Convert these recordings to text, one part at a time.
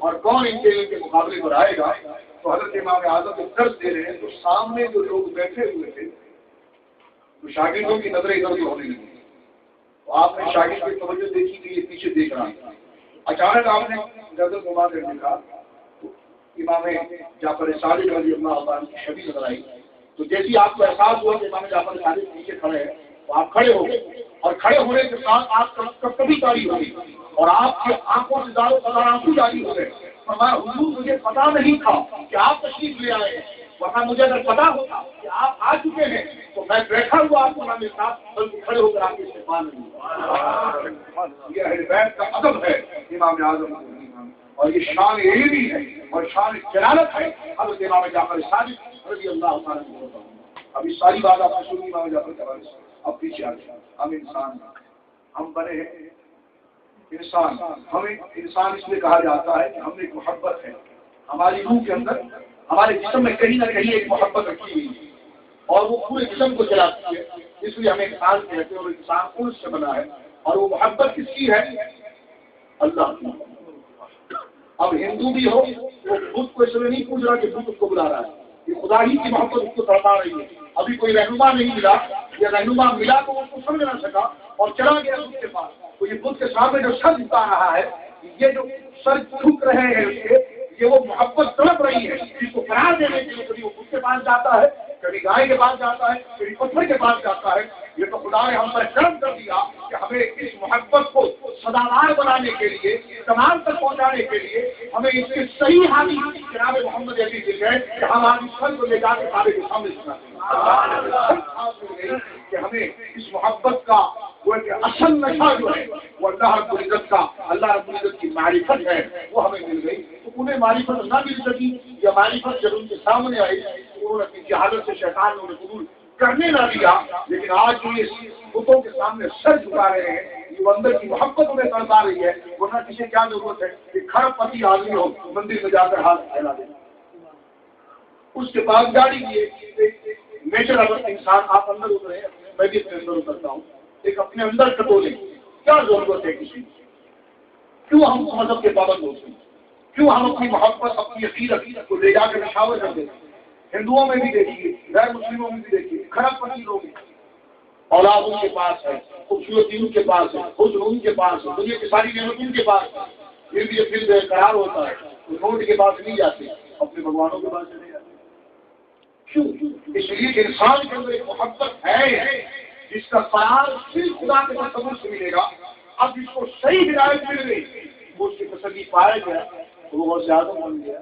اور کون ان کے مقابلے پر آئے گا. تو حضرت امام اعظم جب درس دے رہے ہیں تو سامنے جو لوگ بیٹھے ہوئے تھے تو شاگردوں کی نظریں ادھر ادھر ہونے لگی. تو آپ نے شاگرد کی توجہ دیکھی کہ یہ پیچھے دیکھ رہا ہے. اچانک آپ نے نظر گھما کر دیکھا تو امام جعفر صادق رضی اللہ عنہ کی شبیہ نظر آئی. تو جیسے آپ کو احساس ہوا کہ امام جعفر صادق پیچھے کھڑے ہیں تو آپ کھڑے ہو گئے اور کھڑے ہونے کے ساتھ آپ کا کبھی جاری ہو گئی اور آپ کی آنکھوں سے داروں قطار آنسو جاری ہو گئے. فرمایا حضور مجھے پتا نہیں تھا کہ آپ تشریف لے آئے ہیں، ورنہ مجھے اگر پتا ہوتا کہ آپ آ چکے ہیں تو میں بیٹھا ہوا آپ کو نہ ملتا بلکہ کھڑے ہو کر آپ کے استقبال نہیں. یہ اہل بیت کا ادب ہے امام اعظم اور یہ شان علمی ہے اور شان جلالت ہے حضرت امام جعفر صادق رضی اللہ تعالیٰ عنہ. اب یہ ساری بات آپ نے سنی امام جعفر کے بارے سے. اب پیچھے آ جائیں. ہم انسان ہم بنے ہیں انسان. ہمیں انسان اس لیے کہا جاتا ہے کہ ہم ایک محبت ہے ہماری روح کے اندر، ہمارے جسم میں کہیں نہ کہیں ایک محبت رکھی ہوئی ہے اور وہ پورے جسم کو چلاتی ہے. اس لیے ہمیں انسان کہتے ہیں اور انسان خود سے بنا ہے. اور وہ محبت کس کی ہے؟ اللہ کی. اب ہندو بھی ہو وہ خود کو اس لیے نہیں پوچھ رہا کہ خود اس کو بلا رہا ہے، یہ خدا ہی کی محبت اس کو تڑپا رہی ہے. ابھی کوئی رہنما نہیں ملا یا رہنما ملا تو اس کو سمجھ نہ سکا اور چلا گیا اس کے پاس. تو یہ بدھ کے سامنے جو سر جھکا رہا ہے، یہ جو سر جھک رہے ہیں اس کے، یہ وہ محبت تڑپ رہی ہے جس کو قرار دینے کے لیے کبھی وہ بدھ کے پاس جاتا ہے، کبھی گائے کے پاس جاتا ہے، کبھی پتھر کے پاس جاتا ہے. یہ تو خدا نے ہم پر کرم کر دیا کہ ہمیں اس محبت کو سداوار بنانے کے لیے، کمال تک پہنچانے کے لیے ہمیں اس کے صحیح حامی جناب محمد علی دل گئے کہ ہم آج اس پھل کو لے جا کے سارے کے سامنے کہ ہمیں اس محبت کا وہ اصل نشہ جو ہے وہ اللہ رب العزت کا، اللہ رب العزت کی معرفت ہے، وہ ہمیں مل گئی. تو انہیں معرفت نہ مل سکی یا معرفت جب ان کے سامنے آئی انہوں نے اپنی جہالت سے شیطان نے قبول کرنے نہ دیا. لیکن آج جو یہ بتوں کے سامنے سر جھکا رہے ہیں، جو اندر کی محبت انہیں تڑپا رہی ہے، ورنہ کسی کیا ضرورت ہے کہ کھڑ پتی آدمی ہو مندر میں جا کر ہاتھ پھیلا دے. اس کے بعد گاڑی کی نیچر اگر انسان آپ اندر اترے، میں بھی اپنے اندر اترتا ہوں، ایک اپنے اندر کٹولے کیا ضرورت ہے کسی کی؟ کیوں ہم مذہب کے پابند ہوتے ہیں؟ کیوں ہم اپنی محبت اپنی عقیدت کو لے جا کے نشاور کر دیتے ہیں؟ ہندوؤں میں بھی دیکھیے، غیر مسلموں میں بھی دیکھیے، خراب پتی لوگ ہیں، اولاد ان کے پاس ہے، خوبصورتی ان کے پاس ہے، حسن ان کے پاس ہے، دنیا کی ساری نعمت ان کے پاس ہے، پھر بھی یہ دل قرار ہوتا ہے نوٹ کے پاس نہیں جاتے، اپنے بھگوانوں کے پاس چلے جاتے. کیوں؟ اس لیے کہ انسان کے اندر ایک محبت ہے جس کا قرار صرف خدا کے تصور سے ملے گا. اب جس کو صحیح ہدایت مل گئی وہ اس کی تسلی پائے گیا تو وہ بہت زیادہ بن گیا.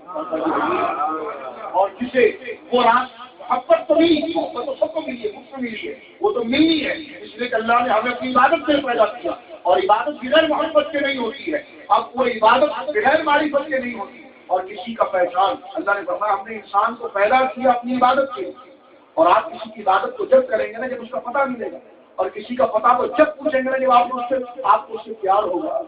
اور جسے وہ راست محبت تو نہیں، محبت تو سب کو ملی ہے، مجھ کو ملی ہے، وہ تو ملنی ہے. اس لیے کہ اللہ نے ہمیں اپنی عبادت سے پیدا کیا اور عبادت بغیر محبت کے نہیں ہوتی ہے. اب وہ عبادت بغیر معرفت کے نہیں ہوتی. اور کسی کا پہچان، اللہ نے فرمایا ہم نے انسان کو پیدا کیا اپنی عبادت کے، اور آپ کسی کی عبادت کو جب کریں گے نا جب اس کا پتہ ملے گا، اور کسی کا پتہ تو جب پوچھیں گے نا جب آپ کو اس سے پیار ہوگا،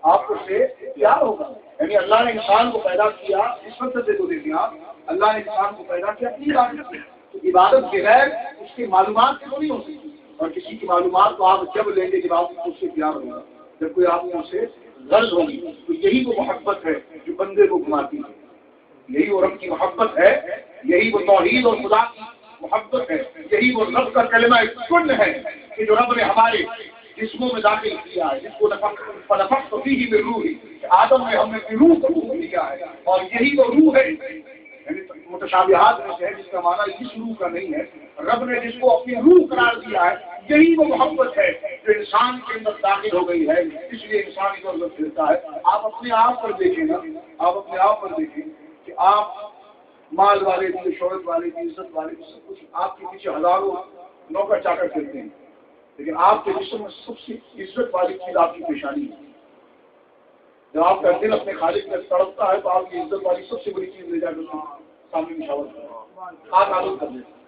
آپ کو اس سے پیار ہوگا. یعنی اللہ نے انسان کو پیدا کیا، اس وقت سے کو دے دیا، اللہ نے انسان کو پیدا کیا اپنی عبادت کی. تو عبادت بغیر اس کی معلومات کی تو نہیں ہو سکتی، اور کسی کی معلومات کو آپ جب لیں گے جب آپ کو اس سے پیار ہوگا، جب کوئی آپ کو اس سے غرض ہوگی. تو یہی وہ محبت ہے جو بندے کو گھماتی ہے، یہی وہ رب کی محبت ہے، یہی وہ توحید اور خدا کی محبت ہے، یہی وہ رب کا کلمہ کن ہے کہ جو رب نے ہمارے جسموں میں داخل کیا ہے، جس کو نفخت فیہ من روحی، آدم میں ہم نے اپنی روح کو پھونک دیا ہے، اور یہی وہ روح ہے. یعنی متشابہات میں سے ہے جس کا معنی اس روح کا نہیں ہے، رب نے جس کو اپنی روح قرار دیا ہے یہی وہ محبت ہے جو انسان کے اندر داخل ہو گئی ہے. اس لیے انسان ادھر پھرتا ہے. آپ اپنے آپ پر دیکھیں نا، آپ اپنے آپ پر دیکھیں کہ آپ مال والے بھی، شہرت والے بھی، عزت والے بھی، سب کچھ آپ کے پیچھے ہزاروں نوکر چاکر پھرتے ہیں، لیکن آپ کے جسم میں سب سے عزت والی چیز آپ کی پیشانی ہے. جب آپ کا دل اپنے خالق میں تڑپتا ہے تو آپ کی عزت والی سب سے بڑی چیز لے جا کر سامنے مشاور ہاتھ آلود کر دیتے ہیں،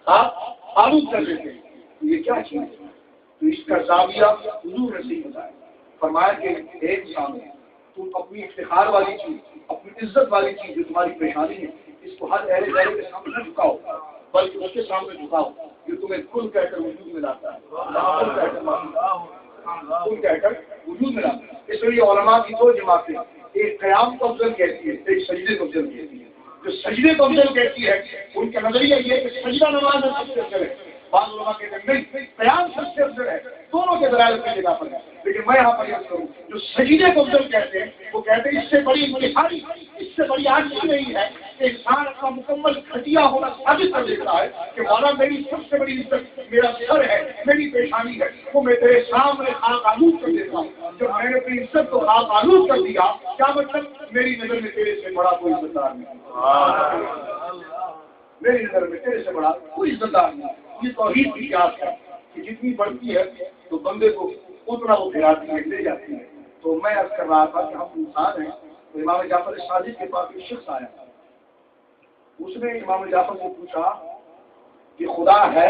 ہاتھ آلود کر دیتے ہیں. یہ کیا چیز ہے؟ تو اس کا زاویہ حضور نے صحیح بتایا، فرمایا کہ ایک سامنے تم اپنی افتخار والی چیز، اپنی عزت والی چیز جو تمہاری پیشانی ہے، اس کو ہر اہل ذرے کے سامنے نہ جھکاؤ بلکہ اس کے سامنے جھکاؤ جو تمہیں کل کہہ کر وجود میں لاتا ہے، کل کہہ کر وجود میں لاتا ہے. اس لیے علماء کی دو جماعتیں، ایک قیام کو افضل کہتی ہے، ایک سجدے کو افضل کہتی ہے۔ جو سجدے کو افضل کہتی ہے ان کا نظریہ یہ ہے کہ سجدہ نماز میں سب سے افضل ہے، بعض علماء کہتے ہیں نہیں قیام سب سے افضل ہے، دونوں کے دلائل کی جگہ پر ہے، لیکن میں یہاں پر یہ کروں جو سجدے کو افضل کہتے ہیں وہ کہتے ہیں اس سے بڑی انتہائی، اس سے بڑی عاجزی نہیں ہے کہ انسان اپنا مکمل گھٹیا ہونا ثابت کر دیتا ہے کہ مولا میری سب سے بڑی عزت میرا سر ہے، میری پیشانی ہے، وہ میں تیرے سامنے خاک آلود کر دیتا ہوں۔ جب میں نے اپنی عزت کو خاک آلود کر دیا کیا مطلب میری نظر میں تیرے سے بڑا کوئی عزت دار نہیں، میری نظر میں تیرے سے بڑا کوئی عزت دار نہیں۔ یہ توحید کی قیاس ہے کہ جتنی بڑھتی ہے تو بندے کو اتنا وہ پھیلاتی ہے، لے جاتی ہے۔ تو میں عرض کر رہا تھا کہ ہم انسان ہیں، تو امام جعفر صادق کے پاس ایک شخص آیا، اس نے امام جعفر سے پوچھا کہ خدا ہے؟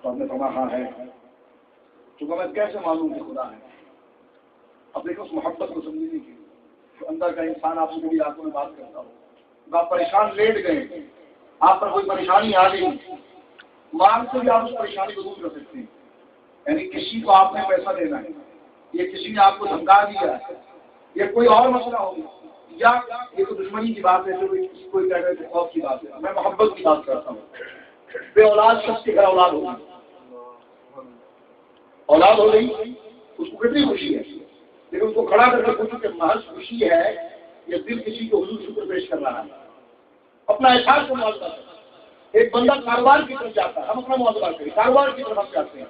تو ہم نے فرمایا ہاں ہے۔ تو میں کیسے معلوم کہ خدا ہے؟ اب دیکھو اس محبت کو سمجھنے کی، تو اندر کا انسان آپ سے میری آنکھوں میں بات کرتا ہو، آپ پریشان لیٹ گئے، آپ پر کوئی پریشانی آ گئی، مال سے بھی آپ اس پریشانی کو دور کر سکتے ہیں۔ یعنی کسی کو آپ نے پیسہ دینا ہے، یہ کسی نے آپ کو دھمکا دیا ہے، یہ کوئی اور مسئلہ ہوگا، یا یہ تو دشمنی کی بات ہے، کوئی کہہ رہے تھے خوف کی بات ہے، میں محبت کی بات کرتا ہوں۔ بے اولاد شخص کے گھر اولاد ہوگی، اولاد ہو گئی، اس کو کتنی خوشی ہے، لیکن اس کو کھڑا کر کے پوچھو کہ محض خوشی ہے یا دل کسی کو حضور شکر پیش کر رہا ہے، اپنا احساس کو معاوضہ کرتا ہے۔ ایک بندہ کاروبار کی طرف جاتا ہے، ہم اپنا معاوضہ کریں، کاروبار کی طرف ہم جاتے ہیں،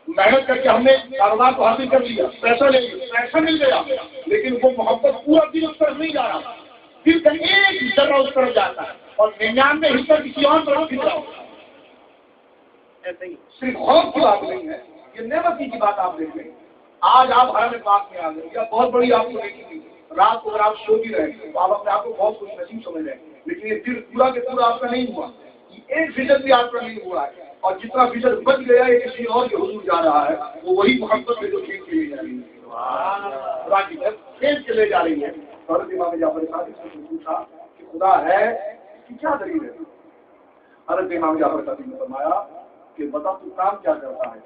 محنت کر کے ہم نے کاروبار کو حاصل کر لیا، پیسہ لے لیا، پیسہ مل گیا، لیکن وہ محبت پورا دن اس طرف نہیں جا رہا، پھر کہیں ایک ذرہ اس طرف جاتا ہے اور 99 حصہ کسی اور طرف کھینچ رہا ہوتا ہے۔ صرف خوف کی بات نہیں ہے، یہ نعمتی کی بات آپ دیکھ لیں۔ آج آپ حرم پاک میں آ گئے یا بہت بڑی آپ کو دیکھی تھی، رات کو اگر آپ سو بھی رہے تو آپ اپنے آپ کو بہت خوش نصیب سمجھ رہے ہیں، لیکن یہ دل پورا کے پورا آپ کا نہیں ہوا، ایک فیصد بھی آپ کا نہیں ہوا ہے، اور جتنا فیصد بچ گیا یہ کسی اور کے حضور جا رہا ہے، وہ وہی محبت ہے جو کھینچ کے لے جا رہی ہے، خدا کی طرف کھینچ کے لے جا رہی ہے۔ حضرت امام جعفر صادق سے پوچھا کہ خدا ہے، اس کی کیا دلیل ہے؟ حضرت امام جعفر صادق نے فرمایا کہ بتا تو کام کیا کرتا ہے؟